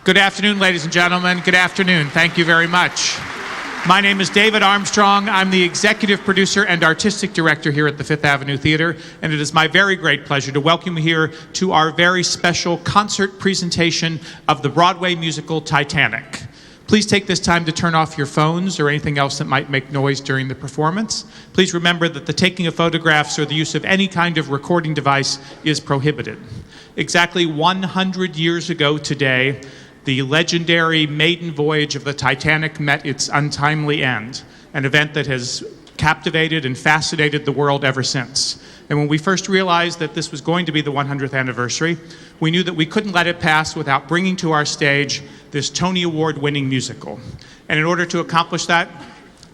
Good afternoon, ladies and gentlemen. Good afternoon. Thank you very much. My name is David Armstrong. I'm the executive producer and artistic director here at the Fifth Avenue Theater, and it is my very great pleasure to welcome you here to our very special concert presentation of the Broadway musical Titanic. Please take this time to turn off your phones or anything else that might make noise during the performance. Please remember that the taking of photographs or the use of any kind of recording device is prohibited. Exactly 100 years ago today, the legendary maiden voyage of the Titanic met its untimely end, an event that has captivated and fascinated the world ever since. And when we first realized that this was going to be the 100th anniversary, we knew that we couldn't let it pass without bringing to our stage this Tony Award-winning musical. And in order to accomplish that,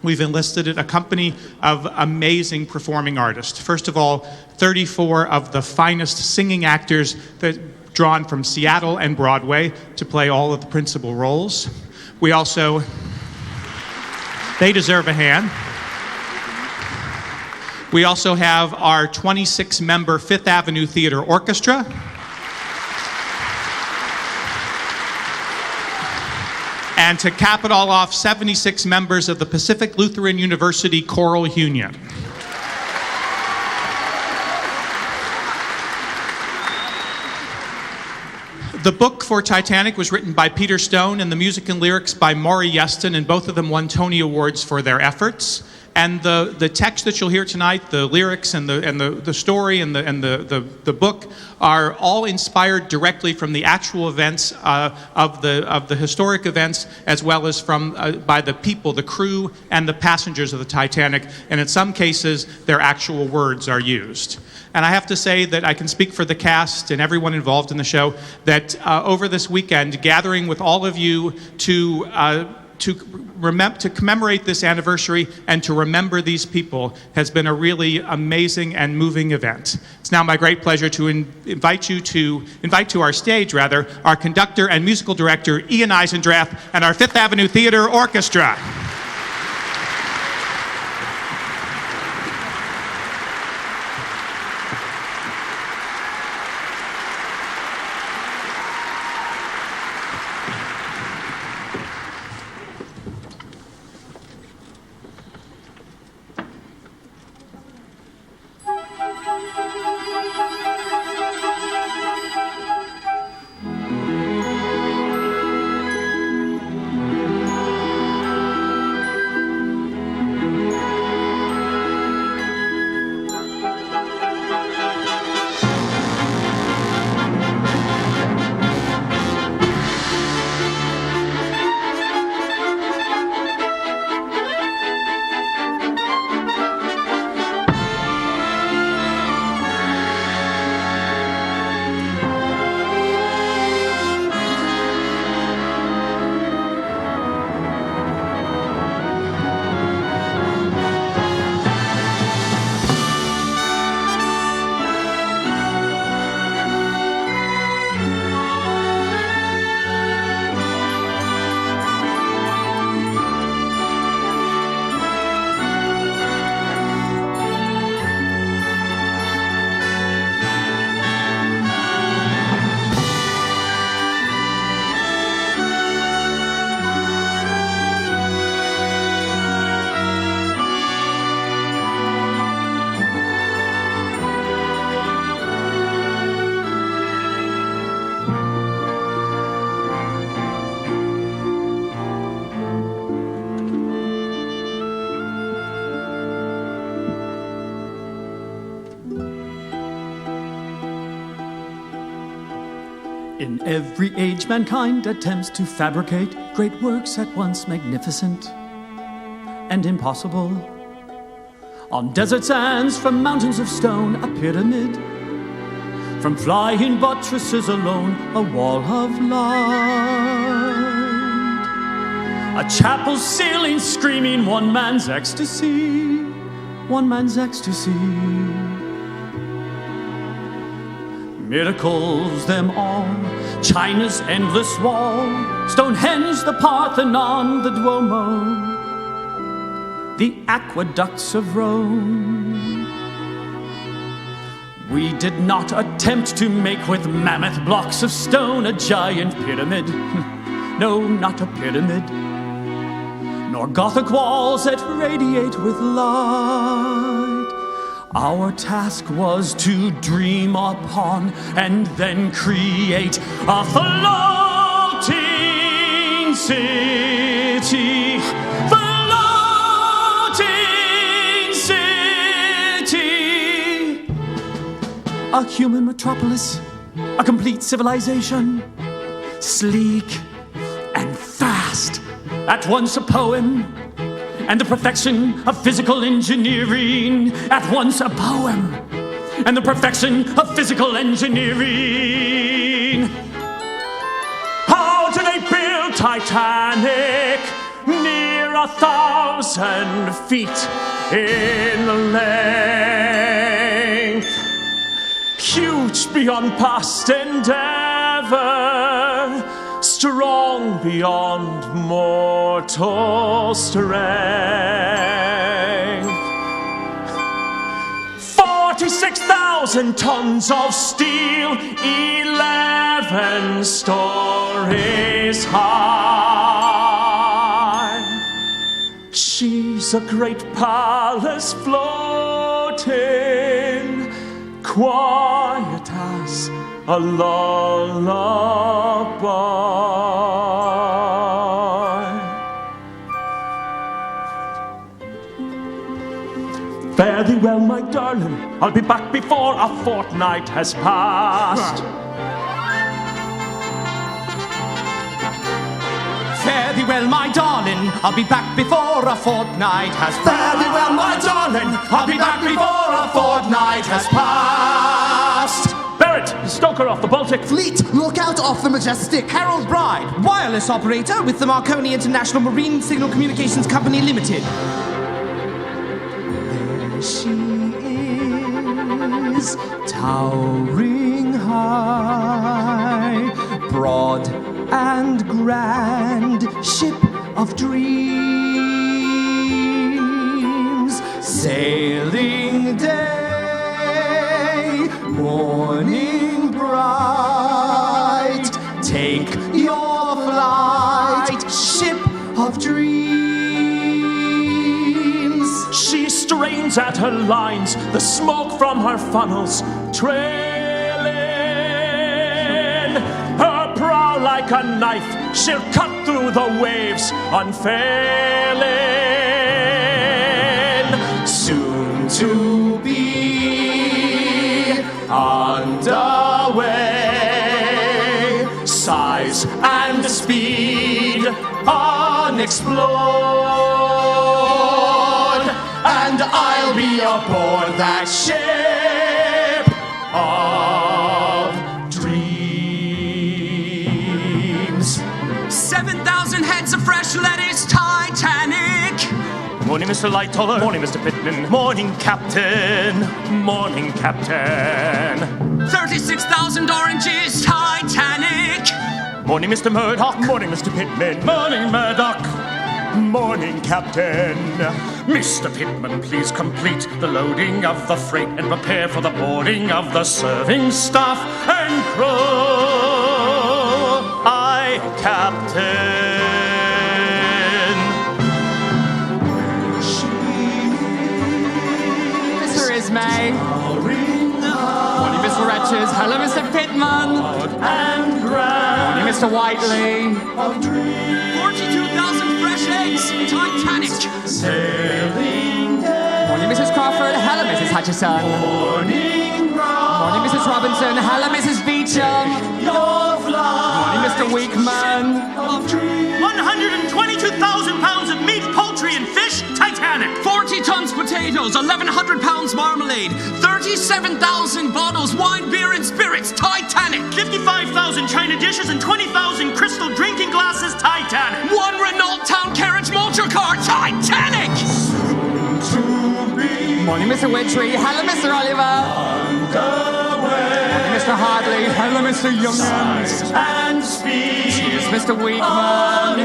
we've enlisted a company of amazing performing artists. First of all, 34 of the finest singing actors that drawn from Seattle and Broadway to play all of the principal roles. They deserve a hand. We also have our 26-member Fifth Avenue Theater Orchestra. And to cap it all off, 76 members of the Pacific Lutheran University Choral Union. The book for Titanic was written by Peter Stone and the music and lyrics by Maury Yeston, and both of them won Tony Awards for their efforts. And the text that you'll hear tonight, the lyrics and the story and the book are all inspired directly from the actual events of the historic events, as well as from by the people, the crew, and the passengers of the Titanic. And in some cases, their actual words are used. And I have to say that I can speak for the cast and everyone involved in the show that over this weekend, gathering with all of you to commemorate this anniversary and to remember these people has been a really amazing and moving event. It's now my great pleasure to invite to our stage, our conductor and musical director, Ian Eisendrath, and our Fifth Avenue Theater Orchestra. In every age, mankind attempts to fabricate great works at once magnificent and impossible. On desert sands, from mountains of stone, a pyramid. From flying buttresses alone, a wall of light. A chapel ceiling screaming one man's ecstasy, one man's ecstasy. Miracles them all, China's endless wall, Stonehenge, the Parthenon, the Duomo, the aqueducts of Rome. We did not attempt to make with mammoth blocks of stone a giant pyramid. no, not a pyramid, nor Gothic walls that radiate with light. Our task was to dream upon and then create a floating city. Floating city. A human metropolis, a complete civilization, sleek and fast, at once a poem and the perfection of physical engineering. At once a poem and the perfection of physical engineering. How did they build Titanic? Near 1,000 feet in length. Huge beyond past endeavor, strong beyond mortal strength. 46,000 tons of steel, 11 stories high. She's a great palace floating, quiet as a lullaby. Fare thee well, my darling, I'll be back before a fortnight has passed. Fare thee well, my darling, I'll be back before a fortnight has passed. Fare thee well, my darling, I'll be back before a fortnight has passed. Barrett, stoker off the Baltic. Fleet, look out off the Majestic. Harold Bride, wireless operator with the Marconi International Marine Signal Communications Company Limited. There she is, towering high, broad and grand, ship of dreams, sailing day, morning bright, take your flight, ship of dreams. She strains at her lines, the smoke from her funnels trailing. Her prow like a knife, she'll cut through the waves unfailing. Soon to be underway, size and speed unexplored, and I'll be aboard that ship of dreams. 7,000 heads of fresh lettuce, Titanic. Morning, Mr. Lightoller. Morning, Mr. Pittman. Morning, Captain. Morning, Captain. 36,000 oranges, Titanic. Morning, Mr. Murdoch. Morning, Mr. Pittman. Morning, Murdoch. Morning, Captain. Mr. Pittman, please complete the loading of the freight and prepare for the boarding of the serving staff and crew. Aye, Captain. Mr. Ismay. Morning, Mr. Wretches. Hello, Mr. Pittman. And grand Morning, Mr. Whiteley. of dreams, 42,000 fresh eggs, Titanic. sailing day, Morning, Mrs. Crawford. Hello, Mrs. Hutchison. morning bright, Morning, Mrs. Robinson. Hello, Mrs. Beecham. your flight, Morning, Mr. Weekman. of dreams. 122,000 pounds of meat, poultry, and fish, Titanic. 40 tons potatoes, 1,100 pounds marmalade, 37,000 bottles wine, beer, and spirits, Titanic. 55,000 china dishes and 20,000 crystal drinking glasses, Titanic. One Renault town carriage motor car, Titanic. Morning, Mr. Witchery. Hello, Mr. Oliver. Morning, Mr. Hardley. Hello, Mr. Youngman. And speed Cheers, Mr. Weekman.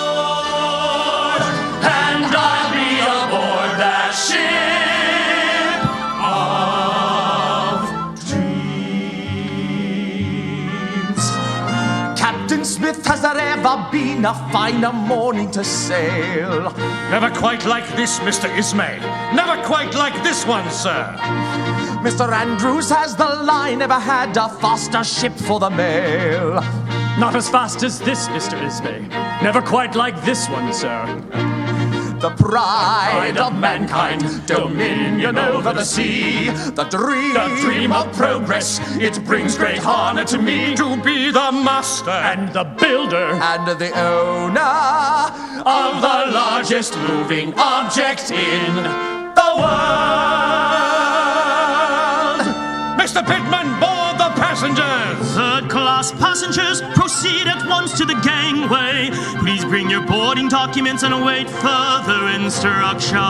unexplored, and I'll be aboard that ship of dreams. Captain Smith has there ever been a finer morning to sail? Never quite like this, Mr. Ismay. Never quite like this one, sir. Mr. Andrews has the line, never had a faster ship for the mail. Not as fast as this, Mr. Ismay. Never quite like this one, sir. The pride of mankind, dominion over the sea. The dream of progress, it brings great honor to me. To be the master And the builder. And the owner of the largest moving object in the world. Mr. Pittman, board the passengers. Third-class passengers, proceed at once to the gangway. Please bring your boarding documents and await further instructions.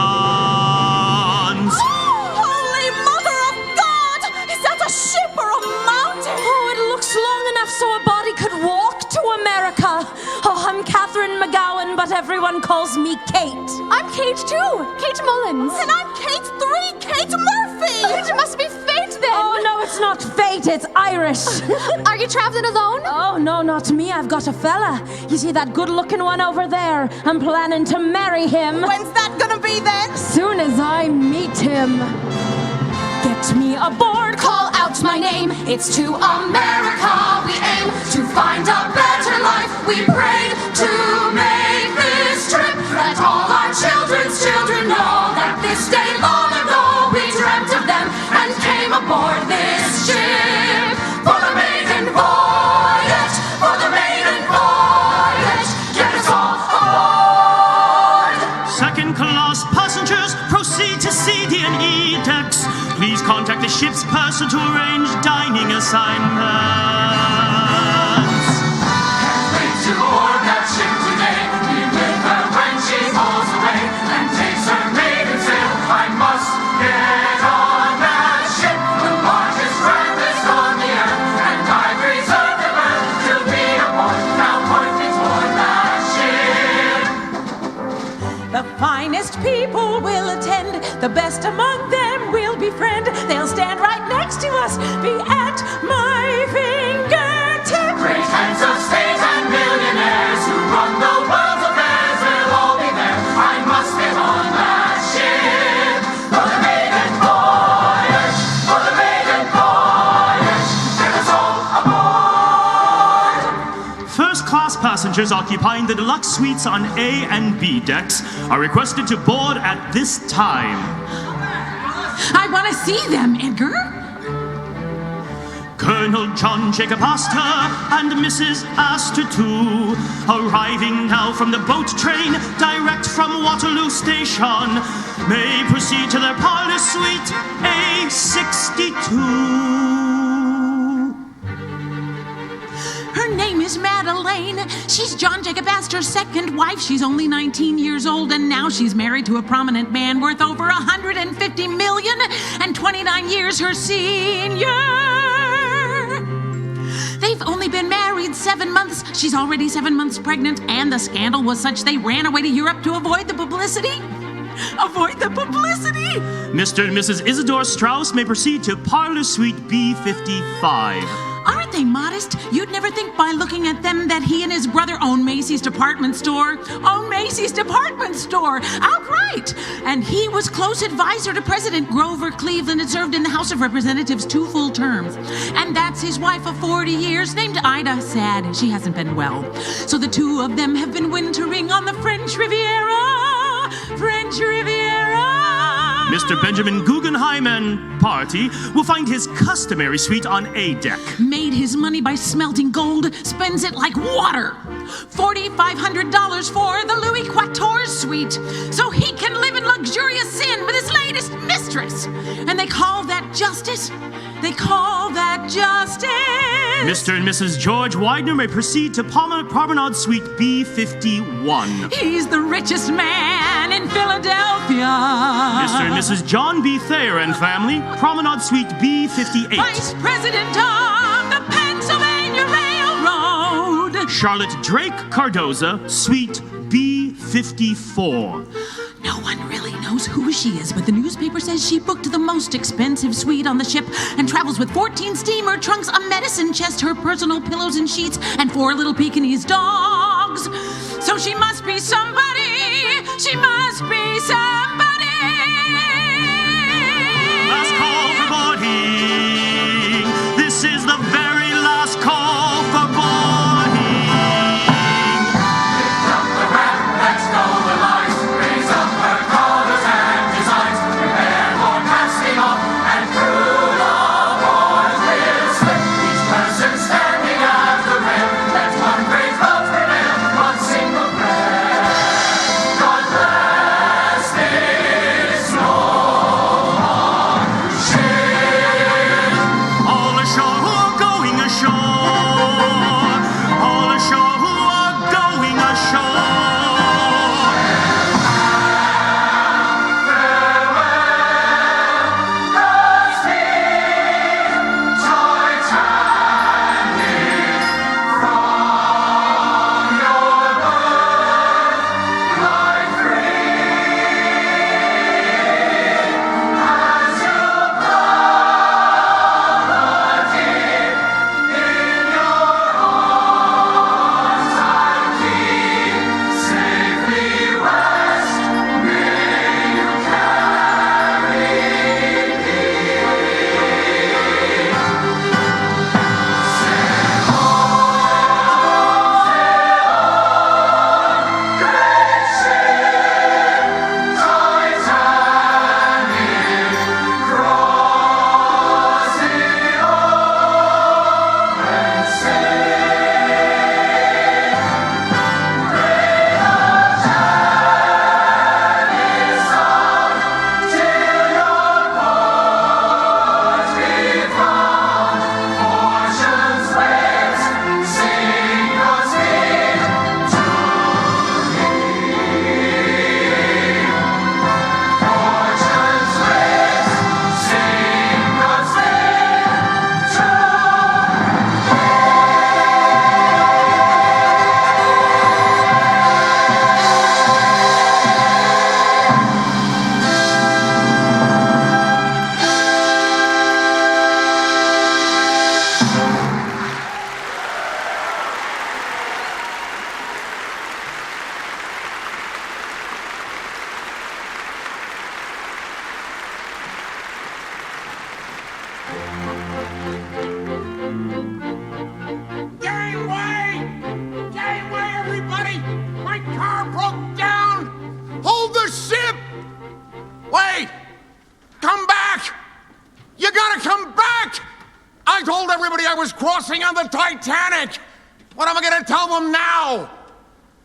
Holy Mother of God! Is that a ship or a mountain? Oh, it looks long enough so a body could walk to America. Oh, I'm Catherine McGowan, but everyone calls me Kate. I'm Kate too, Kate Mullins. And I'm Kate 3, Kate Murphy. It must be fate then. Oh, no, it's not fate, it's Irish. Are you traveling alone? Oh, no, not me. I've got a fella. You see that good-looking one over there? I'm planning to marry him. When's that gonna be then? Soon as I meet him. Get me aboard, call out my name. It's to America we aim, to find a better life. We prayed to make this trip, that all our children's children know that this day long ago we dreamt of them and came aboard this ship for the maiden voyage, for the maiden voyage. Get us all aboard. Second-class passengers, proceed to CD&E decks. Please contact the ship's purser to arrange dining assignments. Can't wait to board that ship today. Be with her when she pulls away and takes her maiden sail. I must get on that ship, the largest, grandest on the earth, and I've reserved a berth to be aboard. Now point me toward that ship. The finest people will attend, the best among them will befriend. They'll stand right next to us, be at my fingertip. Great heads of state and millionaires who run the world's affairs will all be there. I must get on that ship for the maiden voyage, for the maiden voyage. Get us all aboard. First-class passengers occupying the deluxe suites on A and B decks are requested to board at this time. I want to see them, Edgar. Colonel John Jacob Astor and Mrs. Astor too, arriving now from the boat train direct from Waterloo Station, may proceed to their parlor suite A62. Her name is Madeleine. She's John Jacob Astor's second wife. She's only 19 years old, and now she's married to a prominent man worth over $150 million, and 29 years her senior. They've only been married 7 months. She's already 7 months pregnant, and the scandal was such they ran away to Europe to avoid the publicity. Avoid the publicity! Mr. and Mrs. Isidore Strauss may proceed to parlor suite B55. Aren't they modest? You'd never think by looking at them that he and his brother own Macy's department store. Own Macy's department store! Outright! And he was close advisor to President Grover Cleveland and served in the House of Representatives 2 full terms. And that's his wife of 40 years, named Ida. Sad, she hasn't been well. So the two of them have been wintering on the French Riviera. French Riviera! Mr. Benjamin Guggenheim and party will find his customary suite on A deck. Made his money by smelting gold, spends it like water. $4,500 for the Louis Quatorze suite, so he can live in luxurious sin with his latest mistress. And they call that justice? They call that justice? Mr. and Mrs. George Widener may proceed to Promenade Suite B51. He's the richest man in Philadelphia. Mr. and Mrs. John B. Thayer and family, Promenade Suite B58. Vice President of the Pennsylvania Railroad. Charlotte Drake Cardoza, Suite B54. No one really knows who she is, but the newspaper says she booked the most expensive suite on the ship and travels with 14 steamer trunks, a medicine chest, her personal pillows and sheets, and 4 little Pekingese dogs. So she must be somebody. She must be somebody. Last call for boarding. This is the very last call for boarding. Let's go the lines, raise up her colors and designs, prepare for casting off, and through the boards we'll slip. Each person standing at the rail, let one great love prevail, one single prayer. God bless this long ship. All ashore who are going ashore. All ashore who are going ashore. Gangway, everybody! My car broke down! Hold the ship! Wait! Come back! You gotta come back! I told everybody I was crossing on the Titanic! What am I gonna tell them now?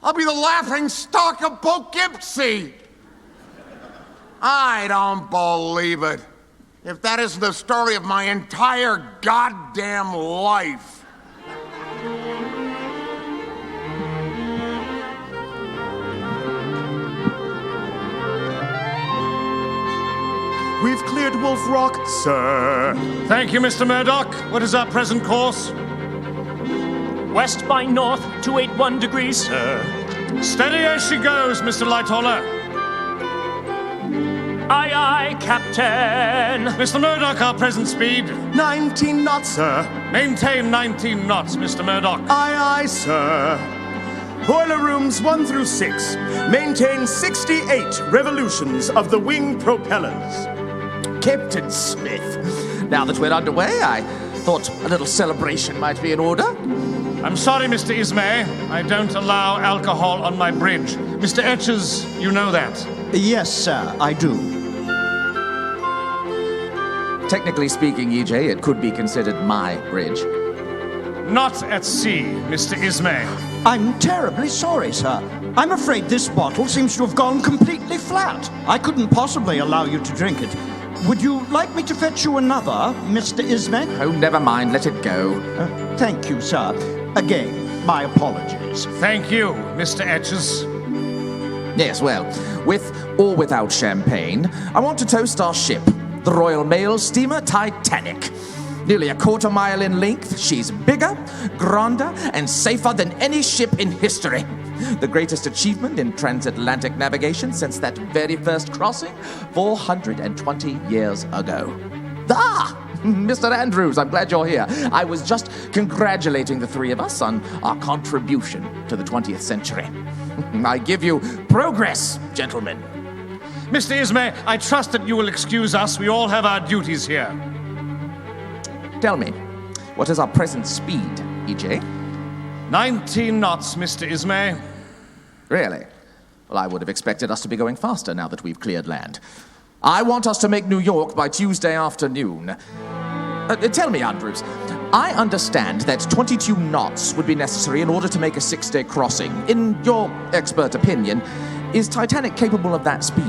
I'll be the laughing stock of Poughkeepsie! I don't believe it. If that isn't the story of my entire goddamn life. We've cleared Wolf Rock, sir. Thank you, Mr. Murdoch. What is our present course? West by north, 281 degrees, sir. Steady as she goes, Mr. Lightoller. Aye, aye, Captain. Mr. Murdoch, our present speed. 19 knots, sir. Maintain 19 knots, Mr. Murdoch. Aye, aye, sir. Boiler rooms 1 through 6. Maintain 68 revolutions of the wing propellers. Captain Smith, now that we're underway, I thought a little celebration might be in order. I'm sorry, Mr. Ismay. I don't allow alcohol on my bridge. Mr. Etches, you know that. Yes, sir, I do. Technically speaking, EJ, it could be considered my bridge. Not at sea, Mr. Ismay. I'm terribly sorry, sir. I'm afraid this bottle seems to have gone completely flat. I couldn't possibly allow you to drink it. Would you like me to fetch you another, Mr. Ismay? Oh, never mind. Let it go. Thank you, sir. Again, my apologies. Thank you, Mr. Etches. Yes, well, with or without champagne, I want to toast our ship, the Royal Mail steamer Titanic. Nearly a quarter mile in length, she's bigger, grander, and safer than any ship in history. The greatest achievement in transatlantic navigation since that very first crossing 420 years ago. Ah! Mr. Andrews, I'm glad you're here. I was just congratulating the three of us on our contribution to the 20th century. I give you progress, gentlemen. Mr. Ismay, I trust that you will excuse us. We all have our duties here. Tell me, what is our present speed, EJ? 19 knots, Mr. Ismay. Really? Well, I would have expected us to be going faster now that we've cleared land. I want us to make New York by Tuesday afternoon. Tell me, Andrews, I understand that 22 knots would be necessary in order to make a 6-day crossing. In your expert opinion, is Titanic capable of that speed?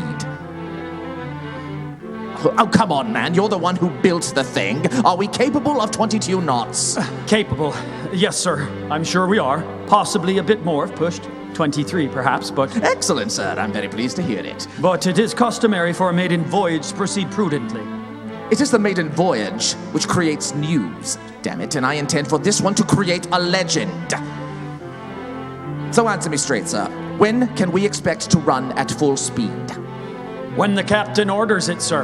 Oh, come on, man. You're the one who built the thing. Are we capable of 22 knots? Capable. Yes, sir. I'm sure we are. Possibly a bit more if pushed. 23, perhaps, but... Excellent, sir. I'm very pleased to hear it. But it is customary for a maiden voyage to proceed prudently. It is the maiden voyage which creates news, damn it, and I intend for this one to create a legend. So answer me straight, sir. When can we expect to run at full speed? When the captain orders it, sir.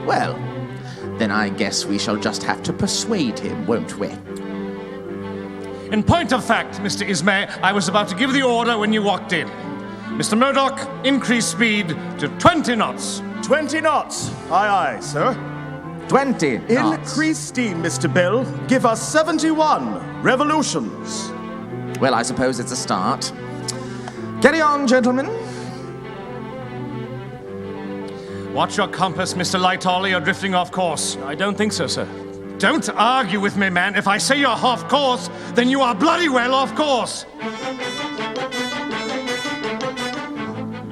Well, then I guess we shall just have to persuade him, won't we? In point of fact, Mr. Ismay, I was about to give the order when you walked in. Mr. Murdoch, increase speed to 20 knots. 20 knots. Aye, aye, sir. 20 knots. Increase steam, Mr. Bill. Give us 71 revolutions. Well, I suppose it's a start. Carry on, gentlemen. Watch your compass, Mr. Lightoller. You're drifting off course. I don't think so, sir. Don't argue with me, man. If I say you're off course, then you are bloody well off course.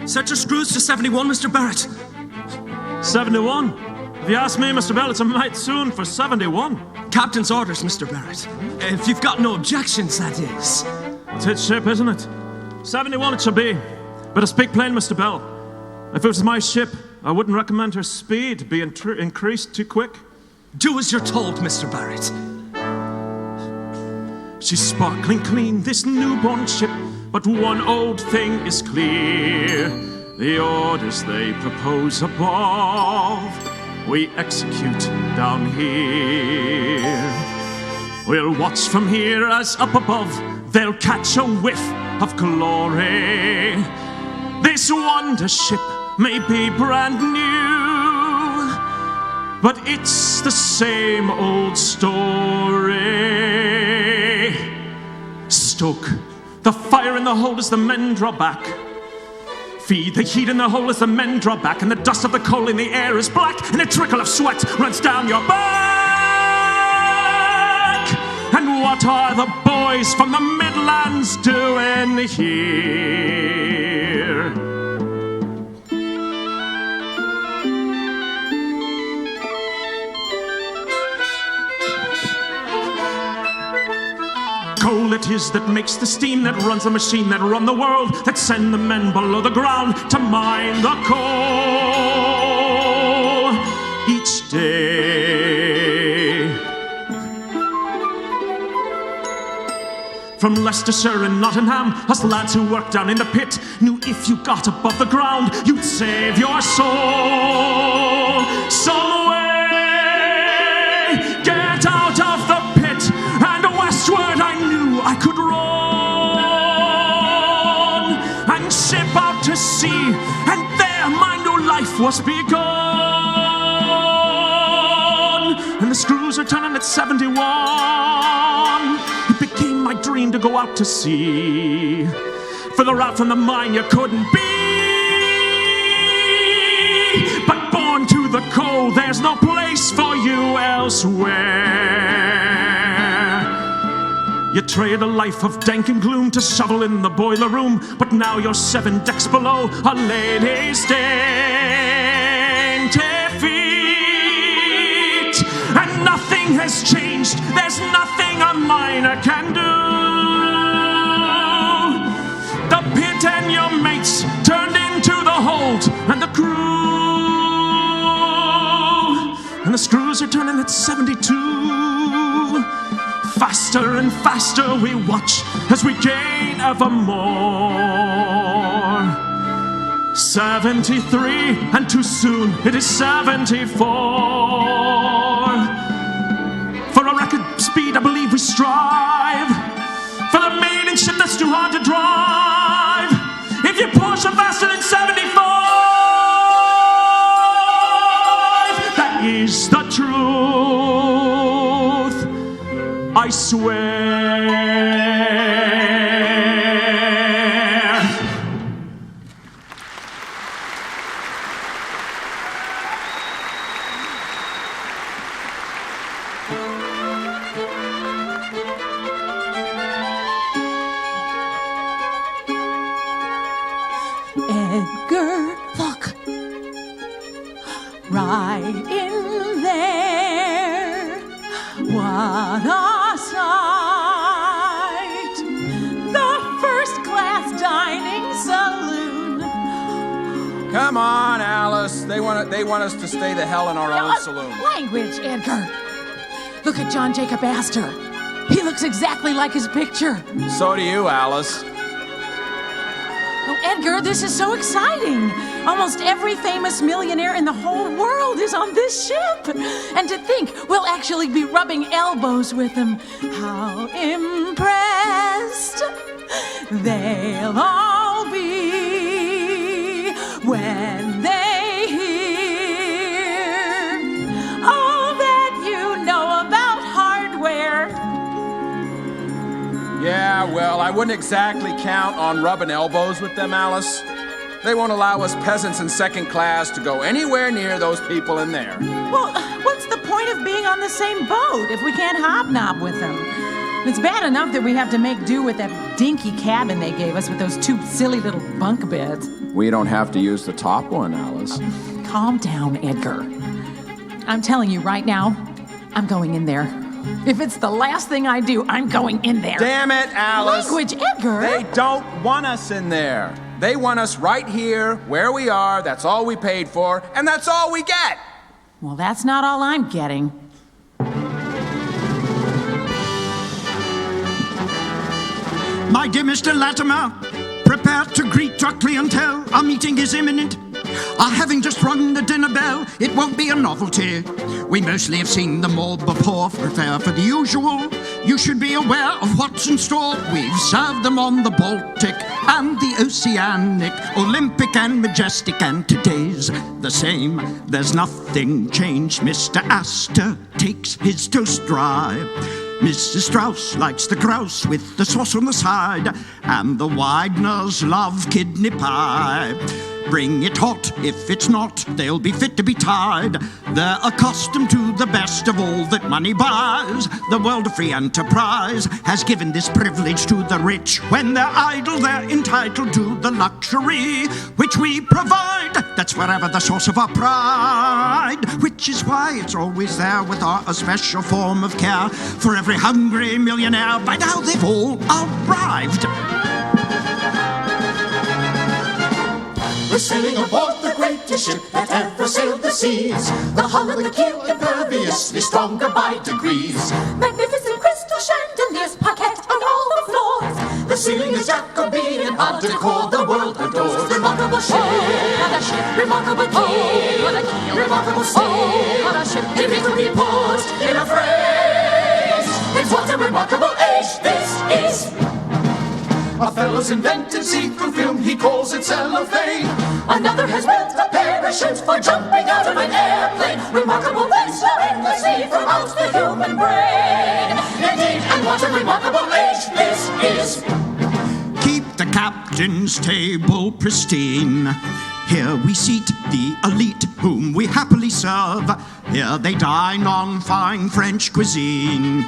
Set your screws to 71, Mr. Barrett. 71? If you ask me, Mr. Bell, it's a mite soon for 71. Captain's orders, Mr. Barrett. If you've got no objections, that is. It's his ship, isn't it? 71 it should be. But speak plain, Mr. Bell. If it was my ship, I wouldn't recommend her speed be increased too quick. Do as you're told, Mr. Barrett. She's sparkling clean, this newborn ship, but one old thing is clear. The orders they propose above, we execute down here. We'll watch from here as up above, they'll catch a whiff of glory. This wonder ship may be brand new, but it's the same old story. Stoke the fire in the hold as the men draw back. Feed the heat in the hole as the men draw back, and the dust of the coal in the air is black, and a trickle of sweat runs down your back. And what are the boys from the Midlands doing here? Coal it is that makes the steam, that runs the machine, that run the world, that send the men below the ground to mine the coal each day. From Leicestershire and Nottingham, us lads who work down in the pit knew if you got above the ground, you'd save your soul. Some way, get out of the pit, and westward I knew I could run and ship out to sea, and there my new life was begun. And the screws are turning at 71. It became my dream to go out to sea. Further out from the mine you couldn't be, but born to the coal, there's no place for you elsewhere. You trade a life of dank and gloom to shovel in the boiler room, but now you're 7 decks below a lady's dainty feet. And nothing has changed, there's nothing a miner can do. The pit and your mates turned into the hold, and the crew, and the screws are turning at 72. Faster and faster we watch as we gain ever more. 73, and too soon it is 74. For a record speed I believe we strive, for the maiden ship that's too hard to drive. If you push her faster than 75, that is the truth, I swear. Edgar, look. Right in there. What a sight. The first-class dining saloon. Come on, Alice. They want us to stay the hell in our own saloon. Language, Edgar. Look at John Jacob Astor. He looks exactly like his picture. So do you, Alice. Oh, Edgar, this is so exciting. Almost every famous millionaire in the whole world is on this ship. And to think, we'll actually be rubbing elbows with them. How impressed they'll all be when they hear all that you know about hardware. Yeah, well, I wouldn't exactly count on rubbing elbows with them, Alice. They won't allow us peasants in second class to go anywhere near those people in there. Well, what's the point of being on the same boat if we can't hobnob with them? It's bad enough that we have to make do with that dinky cabin they gave us with those two silly little bunk beds. We don't have to use the top one, Alice. Calm down, Edgar. I'm telling you right now, I'm going in there. If it's the last thing I do, I'm going in there. Damn it, Alice. Language, Edgar. They don't want us in there. They want us right here, where we are. That's all we paid for, and that's all we get. Well, that's not all I'm getting. My dear Mr. Latimer, prepare to greet our clientele. Our meeting is imminent. Having just rung the dinner bell, it won't be a novelty. We mostly have seen them all before. Prepare for the usual. You should be aware of what's in store. We've served them on the Baltic and the Oceanic, Olympic and Majestic, and today's the same. There's nothing changed. Mr. Astor takes his toast dry. Mrs. Strauss likes the grouse with the sauce on the side, and the Wideners love kidney pie. Bring it hot, if it's not, they'll be fit to be tied. They're accustomed to the best of all that money buys. The world of free enterprise has given this privilege to the rich. When they're idle, they're entitled to the luxury which we provide. That's forever the source of our pride, which is why it's always there with a special form of care for every hungry millionaire. By now they've all arrived. We're sailing aboard the greatest ship that ever sailed the seas. The hull and the keel imperviously stronger by degrees. Magnificent crystal chandeliers, parquet on all the floors. The ceiling is Jacobean art decor the world adores. Remarkable ship, what a ship, remarkable key, what a key, remarkable sea, what a ship. If it could be put in a phrase, it's what a remarkable age this is. A fellow's invented see-through film, he calls it cellophane. Another has built a parachute for jumping out of an airplane. Remarkable things are endlessly throughout the human brain. Indeed, and what a remarkable age this is. Keep the captain's table pristine. Here we seat the elite whom we happily serve. Here they dine on fine French cuisine.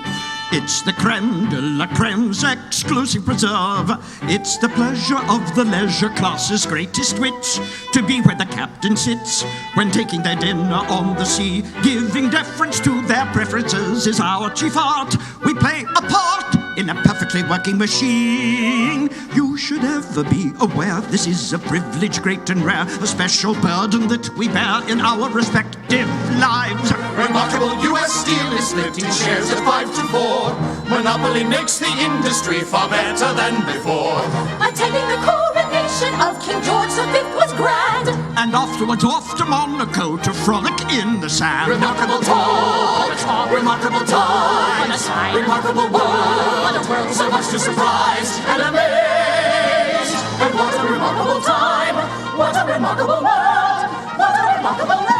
It's the creme de la creme's exclusive preserve. It's the pleasure of the leisure class's greatest wits to be where the captain sits when taking their dinner on the sea. Giving deference to their preferences is our chief art. We play a part in a perfectly working machine. You should ever be aware this is a privilege great and rare, a special burden that we bear in our respective lives. Remarkable U.S. Steel is splitting shares at 5-4. Monopoly makes the industry far better than before. Attending the coronation of King George V was grand. And afterwards off to Monaco to frolic in the sand. Remarkable talk, remarkable times, remarkable world, a world so much to surprise and amaze. And what a remarkable time, what a remarkable world, what a remarkable world.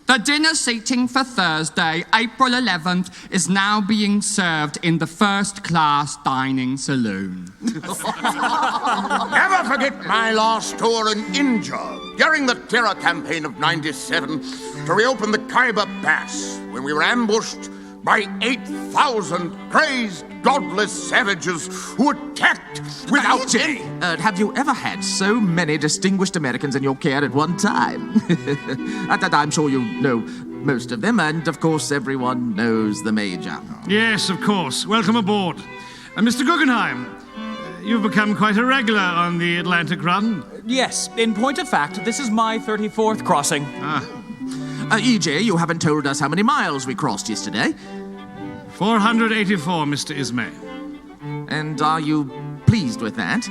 The dinner seating for Thursday, April 11th, is now being served in the first-class dining saloon. Never forget my last tour in India during the terror campaign of '97 to reopen the Khyber Pass when we were ambushed by 8,000 crazed, godless savages who attacked without any... have you ever had so many distinguished Americans in your care at one time? I'm sure you know most of them, and of course everyone knows the Major. Yes, of course. Welcome aboard. Mr. Guggenheim, you've become quite a regular on the Atlantic run. Yes, in point of fact, this is my 34th crossing. EJ, you haven't told us how many miles we crossed yesterday. 484, Mr. Ismay. And are you pleased with that?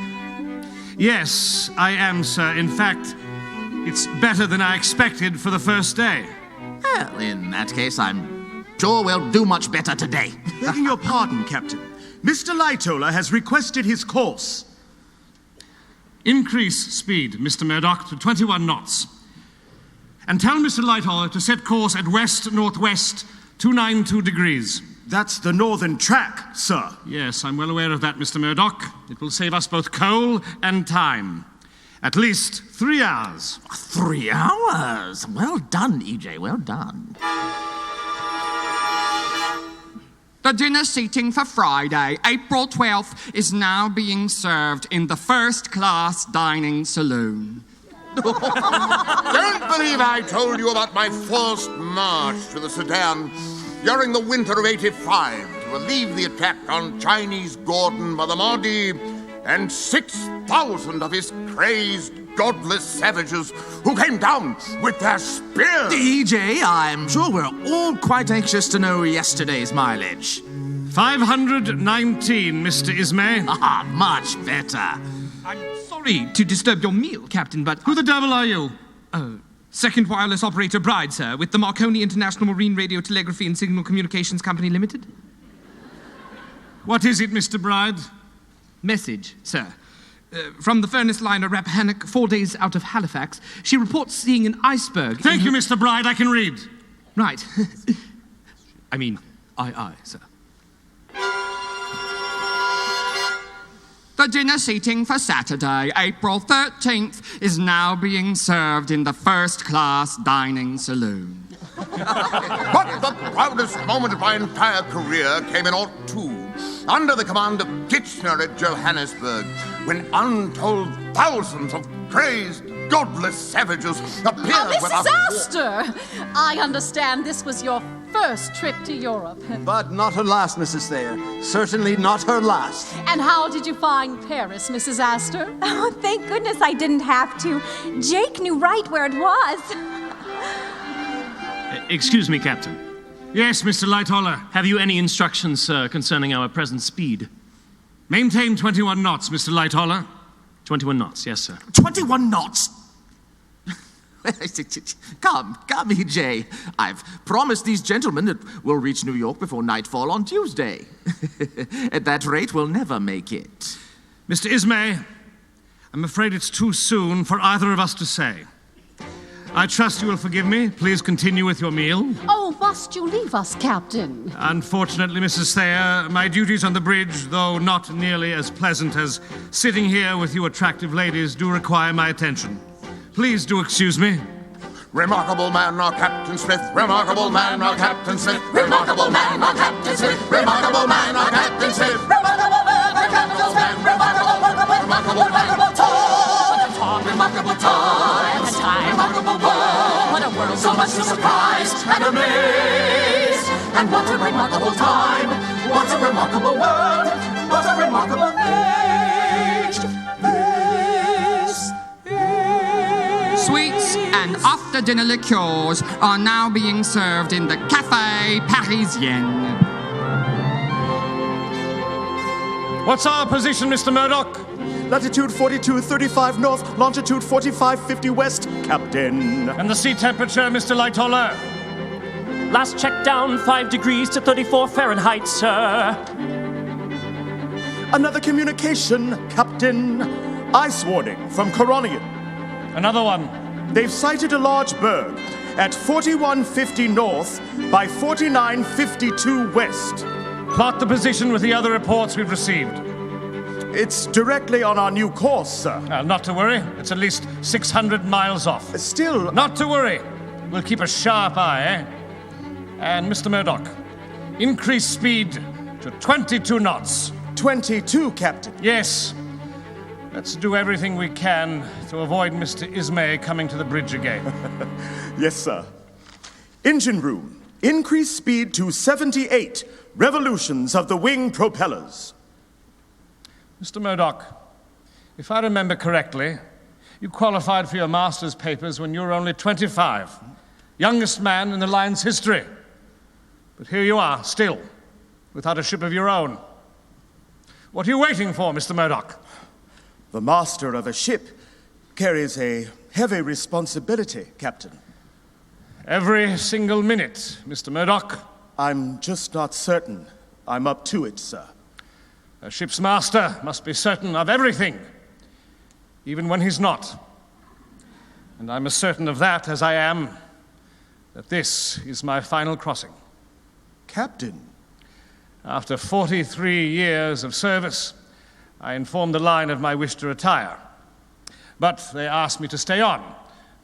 Yes, I am, sir. In fact, it's better than I expected for the first day. Well, in that case, I'm sure we'll do much better today. Begging your pardon, Captain. Mr. Lightoller has requested his course. Increase speed, Mr. Murdoch, to 21 knots. And tell Mr. Lightoller to set course at west-northwest, 292 degrees. That's the northern track, sir. Yes, I'm well aware of that, Mr. Murdoch. It will save us both coal and time. At least 3 hours. 3 hours? Well done, EJ, well done. The dinner seating for Friday, April 12th, is now being served in the first-class dining saloon. Don't believe I told you about my forced march to the Sudan during the winter of '85 to relieve the attack on Chinese Gordon by the Mahdi and 6,000 of his crazed, godless savages who came down with their spears. EJ, I'm sure we're all quite anxious to know yesterday's mileage. 519, Mr. Ismay. Ah, much better. I'm sorry to disturb your meal, Captain, but... Who the devil are you? Second wireless operator Bride, sir, with the Marconi International Marine Radio Telegraphy and Signal Communications Company Limited. What is it, Mr. Bride? Message, sir. From the furnace liner Rappahannock, 4 days out of Halifax. She reports seeing an iceberg... Thank you, Mr. Bride, I can read. Right. I mean, aye, sir. The dinner seating for Saturday, April 13th, is now being served in the first-class dining saloon. But the proudest moment of my entire career came in '02, under the command of Kitchener at Johannesburg, when untold thousands of crazed, godless savages appeared without... Mrs. Astor! I understand this was your first trip to Europe. But not her last, Mrs. Thayer. Certainly not her last. And how did you find Paris, Mrs. Astor? Oh, thank goodness I didn't have to. Jake knew right where it was. Excuse me, Captain. Yes, Mr. Lightoller. Have you any instructions, sir, concerning our present speed? Maintain 21 knots, Mr. Lightoller. 21 knots, yes, sir. 21 knots? Come, EJ. I've promised these gentlemen that we'll reach New York before nightfall on Tuesday. At that rate, we'll never make it. Mr. Ismay, I'm afraid it's too soon for either of us to say. I trust you will forgive me. Please continue with your meal. Oh, must you leave us, Captain? Unfortunately, Mrs. Thayer, my duties on the bridge, though not nearly as pleasant as sitting here with you attractive ladies, do require my attention. Please do excuse me. Remarkable man, our Captain Smith. Remarkable man, our Captain Smith. Remarkable man, our Captain Smith. Remarkable man, our Captain Smith. Remarkable man, our Captain Smith. Remarkable time. Remarkable time. Remarkable world. What a world. So much to surprise and amaze. And what a remarkable time. What a remarkable world. What a remarkable age. This is. Sweets and after-dinner liqueurs are now being served in the Café Parisien. What's our position, Mr. Murdoch? Latitude 42:35 north, longitude 45:50 west, Captain. And the sea temperature, Mr. Lightoller? Last check down 5 degrees to 34 Fahrenheit, sir. Another communication, Captain. Ice warning from Coronian. Another one. They've sighted a large berg at 4150 north by 4952 west. Plot the position with the other reports we've received. It's directly on our new course, sir. Not to worry. It's at least 600 miles off. Still... Not to worry. We'll keep a sharp eye, eh? And Mr. Murdoch, increase speed to 22 knots. 22, Captain? Yes. Let's do everything we can to avoid Mr. Ismay coming to the bridge again. Yes, sir. Engine room, increase speed to 78 revolutions of the wing propellers. Mr. Murdoch, if I remember correctly, you qualified for your master's papers when you were only 25. Youngest man in the line's history. But here you are, still, without a ship of your own. What are you waiting for, Mr. Murdoch? The master of a ship carries a heavy responsibility, Captain. Every single minute, Mr. Murdoch. I'm just not certain I'm up to it, sir. A ship's master must be certain of everything, even when he's not. And I'm as certain of that as I am that this is my final crossing. Captain. After 43 years of service, I informed the line of my wish to retire. But they asked me to stay on,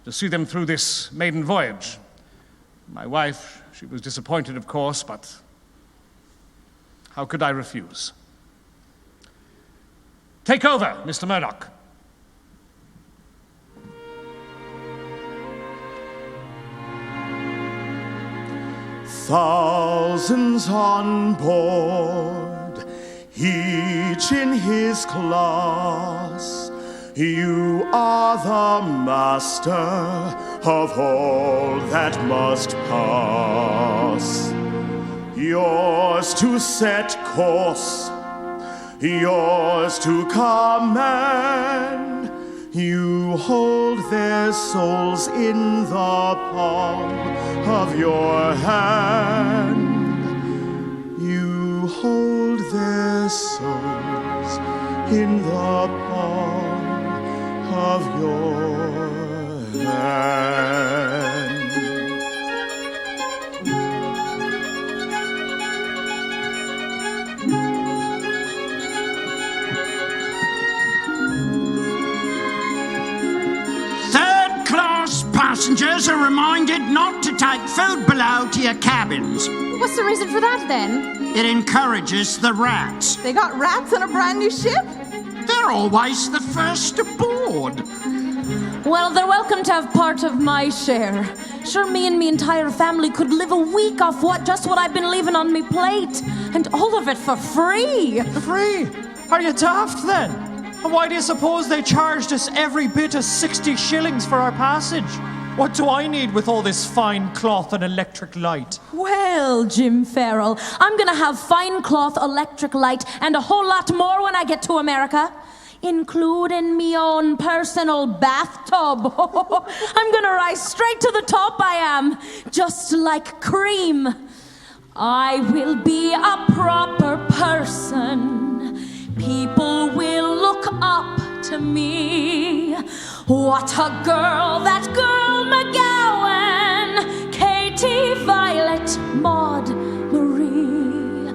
to see them through this maiden voyage. My wife, she was disappointed, of course, but how could I refuse? Take over, Mr. Murdoch. Thousands on board, each in his class. You are the master of all that must pass. Yours to set course, yours to command. You hold their souls in the palm of your hand. You hold their souls in the palm of your hand. Passengers are reminded not to take food below to your cabins. What's the reason for that, then? It encourages the rats. They got rats on a brand new ship? They're always the first aboard. Well, they're welcome to have part of my share. Sure, me and me entire family could live a week off just what I've been leaving on me plate. And all of it for free. Free? Are you daft, then? And why do you suppose they charged us every bit of 60 shillings for our passage? What do I need with all this fine cloth and electric light? Well, Jim Farrell, I'm gonna have fine cloth, electric light, and a whole lot more when I get to America. Including me own personal bathtub. I'm gonna rise straight to the top, I am. Just like cream. I will be a proper person. People will look up to me. What a girl, that girl McGowan, Katie, Violet, Maud, Marie.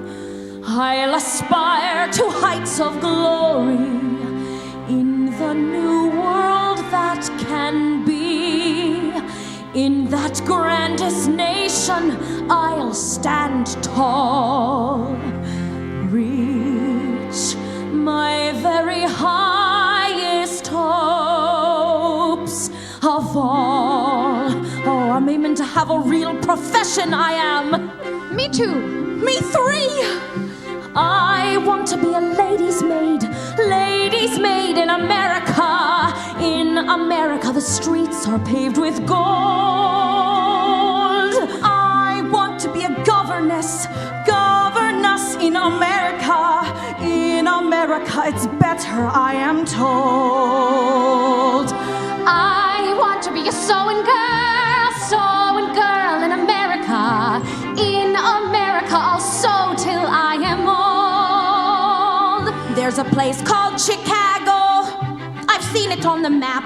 I'll aspire to heights of glory in the new world that can be. that grandest nation, I'll stand tall. Reach my very highest hopes of all. Oh, I'm aiming to have a real profession, I am. Me too. Me three. I want to be a lady's maid in America. In America, the streets are paved with gold. I want to be a governess in America. In America, it's better, I am told. I want to be a sewing girl in America. In America, I'll sew till I am old. There's a place called Chicago. I've seen it on the map.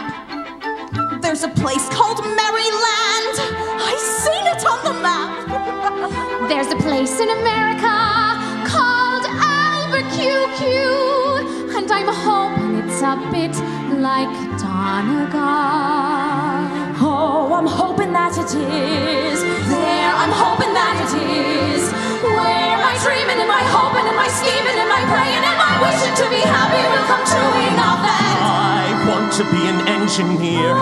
There's a place called Maryland. I've seen it on the map. There's a place in America called Albuquerque, and I'm hoping it's a bit like Donegal. Oh, I'm hoping that it is. There, I'm hoping that it is. Where my dreaming and my hoping and my scheming and my praying and my wishing to be happy will come true enough that I want to be an engineer.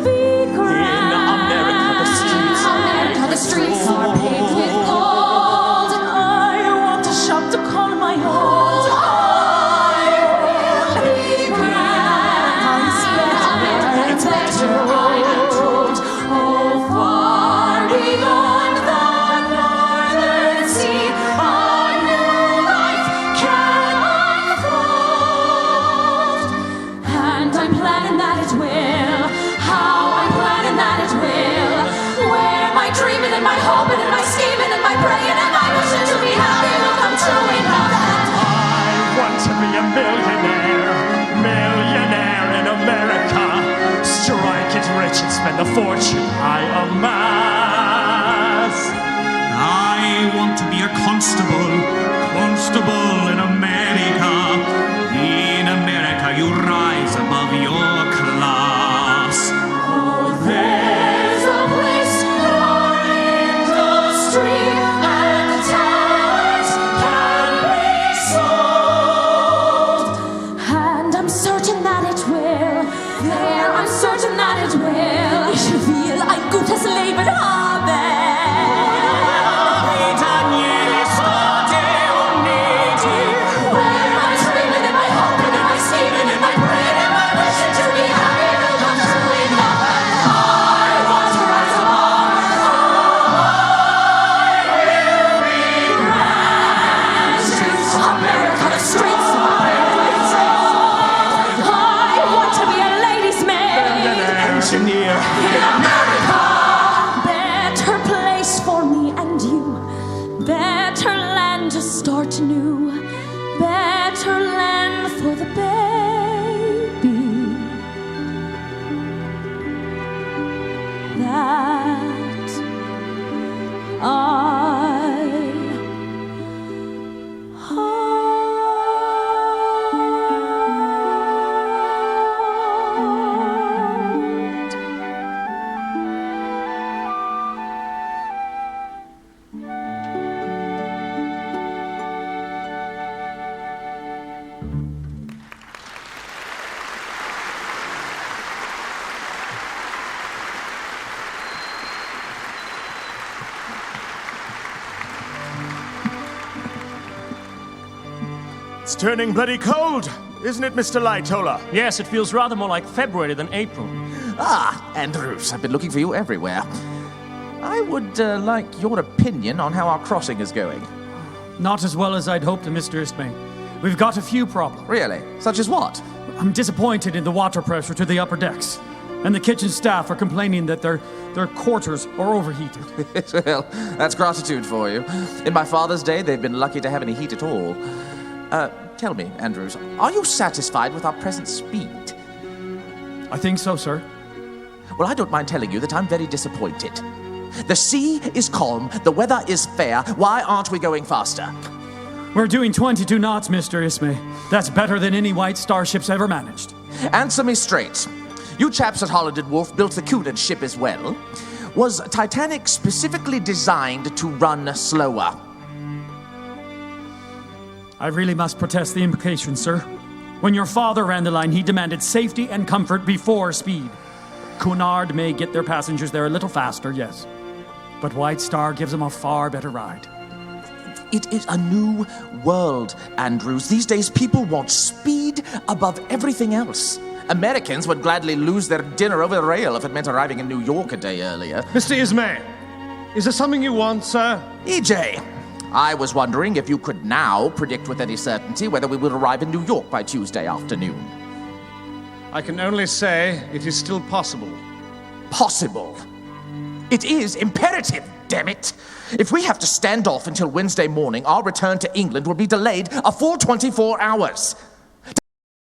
In America, the streets are paved with gold. I want a shop to call my own. I will be grand. It's better, I am told. Oh, far beyond the northern sea, a new life can unfold. And I'm planning that it will. How I'm planning that it will. Where my dreaming and my hoping and my scheming and my praying and my wishing to be happy will come true enough that I want to be a millionaire in America. Strike it rich and spend the fortune I amass. I want to be a constable in America. In America, you rise above your class. oh, there's a place where industry and talent can be sold. And I'm certain that it will. There, I'm certain that it will. Ich will ein gutes Leben haben. Where my dreaming and my hoping and my scheming and my praying and my wishing to be happy will come true enough. I want to rise above. I will be grand. America, the streets are paved with gold. I want to be a lady's maid. Engineer. In America, better place for me and you. Better land to start new. Better land for the baby. That I It's turning bloody cold, isn't it, Mr. Lightoller? Yes, it feels rather more like February than April. Ah, Andrews, I've been looking for you everywhere. I would like your opinion on how our crossing is going. Not as well as I'd hoped, Mr. Ismay. We've got a few problems. Really? Such as what? I'm disappointed in the water pressure to the upper decks. And the kitchen staff are complaining that their quarters are overheated. Well, that's gratitude for you. In my father's day, they've been lucky to have any heat at all. Tell me, Andrews, are you satisfied with our present speed? I think so, sir. Well, I don't mind telling you that I'm very disappointed. The sea is calm, the weather is fair. Why aren't we going faster? We're doing 22 knots, Mr. Ismay. That's better than any White Star ship's ever managed. Answer me straight. You chaps at Holland and Wolff built the Cunard ship as well. Was Titanic specifically designed to run slower? I really must protest the implication, sir. When your father ran the line, he demanded safety and comfort before speed. Cunard may get their passengers there a little faster, yes. But White Star gives them a far better ride. It is a new world, Andrews. These days, people want speed above everything else. Americans would gladly lose their dinner over the rail if it meant arriving in New York a day earlier. Mr. Ismay, is there something you want, sir? EJ, I was wondering if you could now predict with any certainty whether we will arrive in New York by Tuesday afternoon. I can only say it is still possible. Possible? It is imperative, damn it! If we have to stand off until Wednesday morning, our return to England will be delayed a full 24 hours.